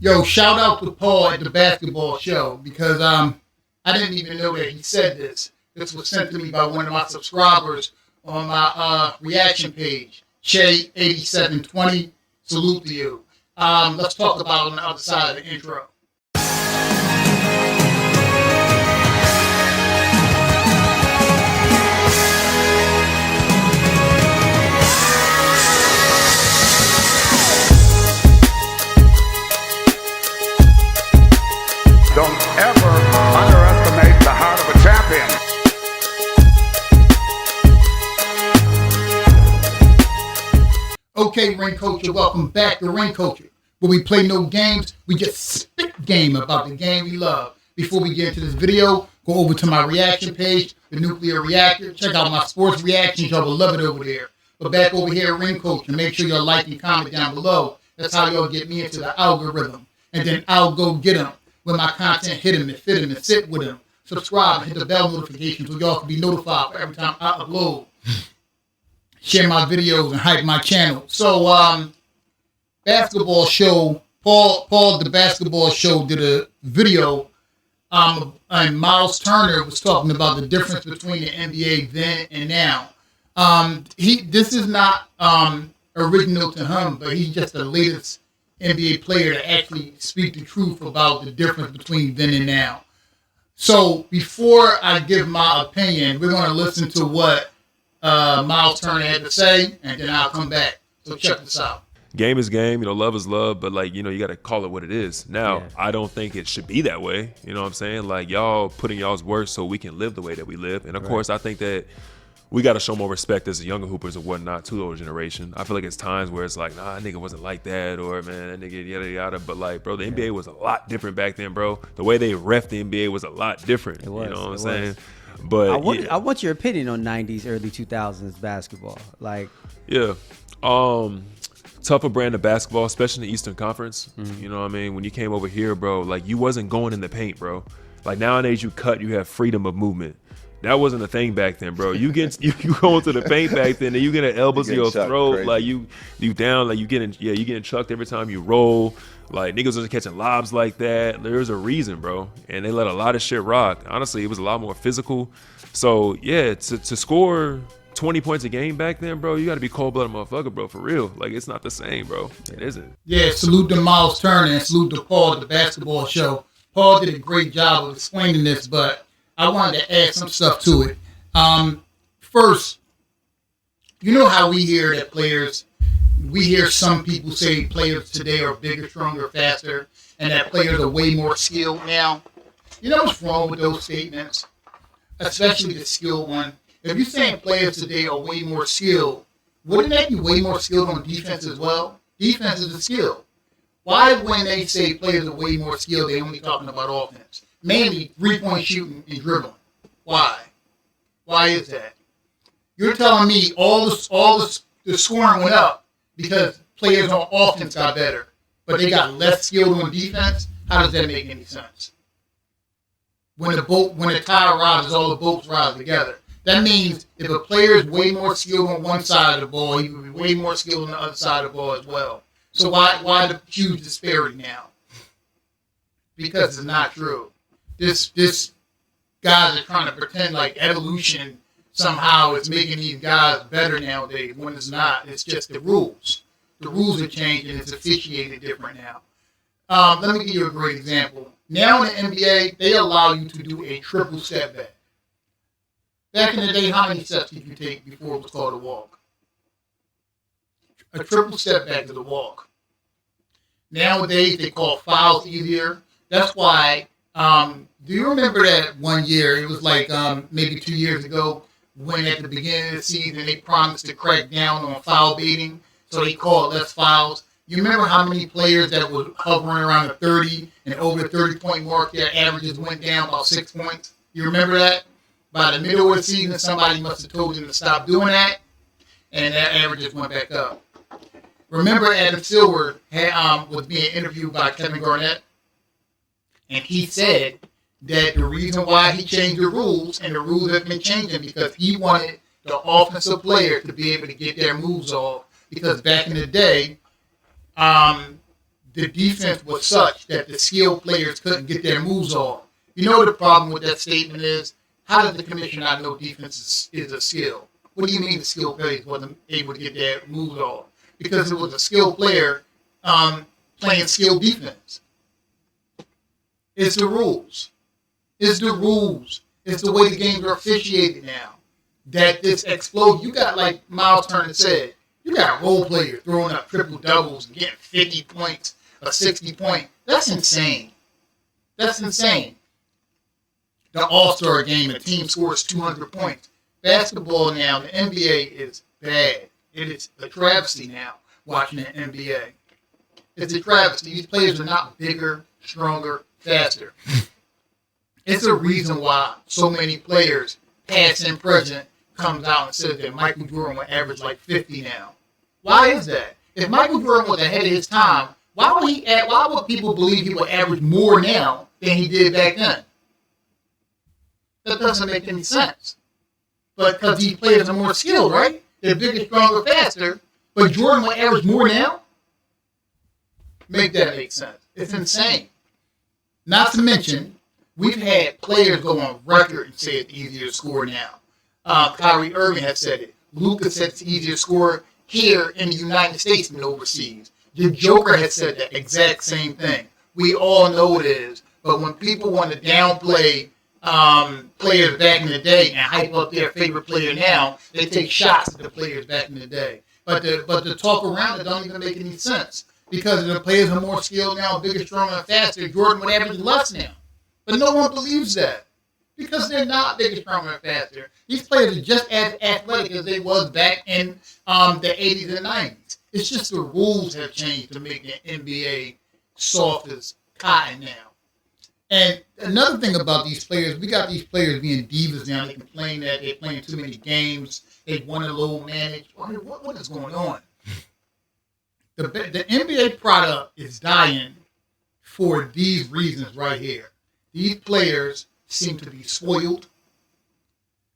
Yo, shout out to Paul at the basketball show because I didn't even know that he said this. This was sent to me by one of my subscribers on my reaction page, Che8720. Salute to you. Let's talk about it on the other side of the intro. Don't ever underestimate the heart of a champion. Okay, Ring Culture, welcome back to Ring Culture, where we play no games, we just spit game about the game we love. Before we get into this video, go over to my reaction page, the Nuclear Reactor. Check out my sports reactions, y'all will love it over there. But back over here at Ring Culture, make sure y'all like and comment down below. That's how y'all get me into the algorithm. And then I'll go get them. When my content hit him and fit him and sit with him. Subscribe and hit the bell notification so y'all can be notified for every time I upload. Share my videos and hype my channel. So, basketball show, Paul the basketball show did a video, and Myles Turner was talking about the difference between the NBA then and now. This is not original to him, but he's just the latest NBA player to actually speak the truth about the difference between then and now. So before I give my opinion, we're going to listen to what Myles Turner had to say, and then I'll come back. So check this out. Game is game, love is love, but you got to call it what it is. Now, yeah. I don't think it should be that way. You know what I'm saying? Like, y'all putting y'all's work so we can live the way that we live. And of course, I think that we got to show more respect as the younger hoopers or whatnot to the older generation. I feel like it's times where it's like, nah, that nigga wasn't like that, or man, that nigga yada yada. But bro, the NBA was a lot different back then, bro. The way they ref the NBA was a lot different. It was, you know what I'm saying? But I want your opinion on 90s, early 2000s basketball. Tougher brand of basketball, especially in the Eastern Conference. Mm-hmm. You know what I mean? When you came over here, bro, you wasn't going in the paint, bro. Nowadays you have freedom of movement. That wasn't a thing back then, bro. You go into the paint back then, and you get an elbow to your throat, crazy. you down, you getting chucked every time you roll. Niggas wasn't catching lobs like that. There's a reason, bro, and they let a lot of shit rock. Honestly, it was a lot more physical. So yeah, to score 20 points a game back then, bro, you got to be cold-blooded motherfucker, bro, for real. It's not the same, bro. It isn't. Yeah, salute to Myles Turner and salute to Paul, the basketball show. Paul did a great job of explaining this, but I wanted to add some stuff to it. First, you know how we hear that we hear some people say players today are bigger, stronger, faster, and that players are way more skilled now. You know what's wrong with those statements? Especially the skilled one. If you're saying players today are way more skilled, wouldn't that be way more skilled on defense as well? Defense is a skill. Why, when they say players are way more skilled, they're only talking about offense? Mainly three-point shooting and dribbling. Why? Why is that? You're telling me all the scoring went up because players on offense got better, but they got less skilled on defense? How does that make any sense? When the tide rises, all the boats rise together. That means if a player is way more skilled on one side of the ball, he will be way more skilled on the other side of the ball as well. So why the huge disparity now? Because it's not true. This guys are trying to pretend like evolution somehow is making these guys better nowadays when it's not. It's just the rules. The rules are changing. It's officiated different now. Let me give you a great example. Now in the NBA, they allow you to do a triple step back. Back in the day, how many steps did you take before it was called a walk? A triple step back to the walk. Nowadays, they call fouls easier. That's why, do you remember that one year, it was maybe 2 years ago, when at the beginning of the season, they promised to crack down on foul baiting, so they called less fouls. You remember how many players that were hovering around the 30 and over the 30-point mark, their averages went down about 6 points? You remember that? By the middle of the season, somebody must have told them to stop doing that, and their averages went back up. Remember Adam Silver was being interviewed by Kevin Garnett, and he said that the reason why he changed the rules, and the rules have been changing because he wanted the offensive player to be able to get their moves off, because back in the day, the defense was such that the skilled players couldn't get their moves off. You know the problem with that statement is, how does the commission not know defense is a skill? What do you mean the skilled players wasn't able to get their moves off? Because it was a skilled player playing skilled defense. It's the rules. It's the rules. It's the way the games are officiated now that this explodes. You got, like Myles Turner said, you got role players throwing up triple doubles and getting 50 points or 60 points. That's insane. That's insane. The All-Star game, a team scores 200 points. Basketball now, the NBA is bad. It is a travesty now, watching the NBA. It's a travesty. These players are not bigger, stronger, faster. It's a reason why so many players, past and present, comes out and says that Michael Jordan will average like 50 now. Why is that? If Michael Jordan was ahead of his time, why would people believe he would average more now than he did back then? That doesn't make any sense. But because these players are more skilled, right? They're bigger, stronger, faster. But Jordan will average more now? Make that make sense. It's insane. Not to mention, we've had players go on record and say it's easier to score now. Kyrie Irving has said it. Luka said it's easier to score here in the United States than overseas. The Joker has said the exact same thing. We all know it is. But when people want to downplay players back in the day and hype up their favorite player now, they take shots at the players back in the day. But the talk around it don't even make any sense. Because the players are more skilled now, bigger, stronger, and faster, Jordan would average less now. But no one believes that. Because they're not bigger, stronger, and faster. These players are just as athletic as they was back in the 80s and 90s. It's just the rules have changed to make the NBA soft as cotton now. And another thing about these players, we got these players being divas now. They complain that they're playing too many games. They want to low manage. I mean, what is going on? The NBA product is dying for these reasons right here. These players seem to be spoiled.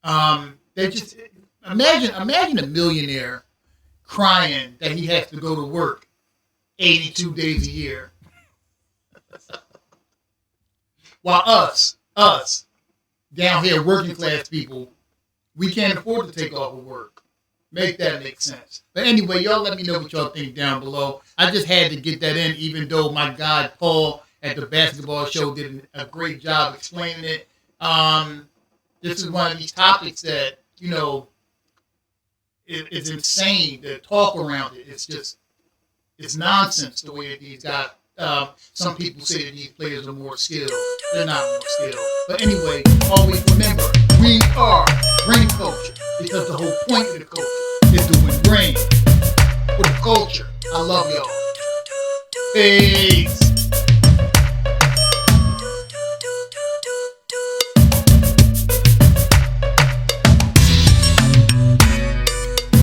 They just imagine a millionaire crying that he has to go to work 82 days a year. While us, down here, working class people, we can't afford to take off of work. Make that make sense. But anyway, y'all let me know what y'all think down below. I just had to get that in, even though my guy Paul at the basketball show did a great job explaining it. This is one of these topics that, you know, it's insane. The talk around it, it's nonsense the way that these guys. Some people say that these players are more skilled. They're not more skilled. But anyway, always remember, we are green culture. Because the whole point of the culture is to win green. For the culture, I love y'all. Peace.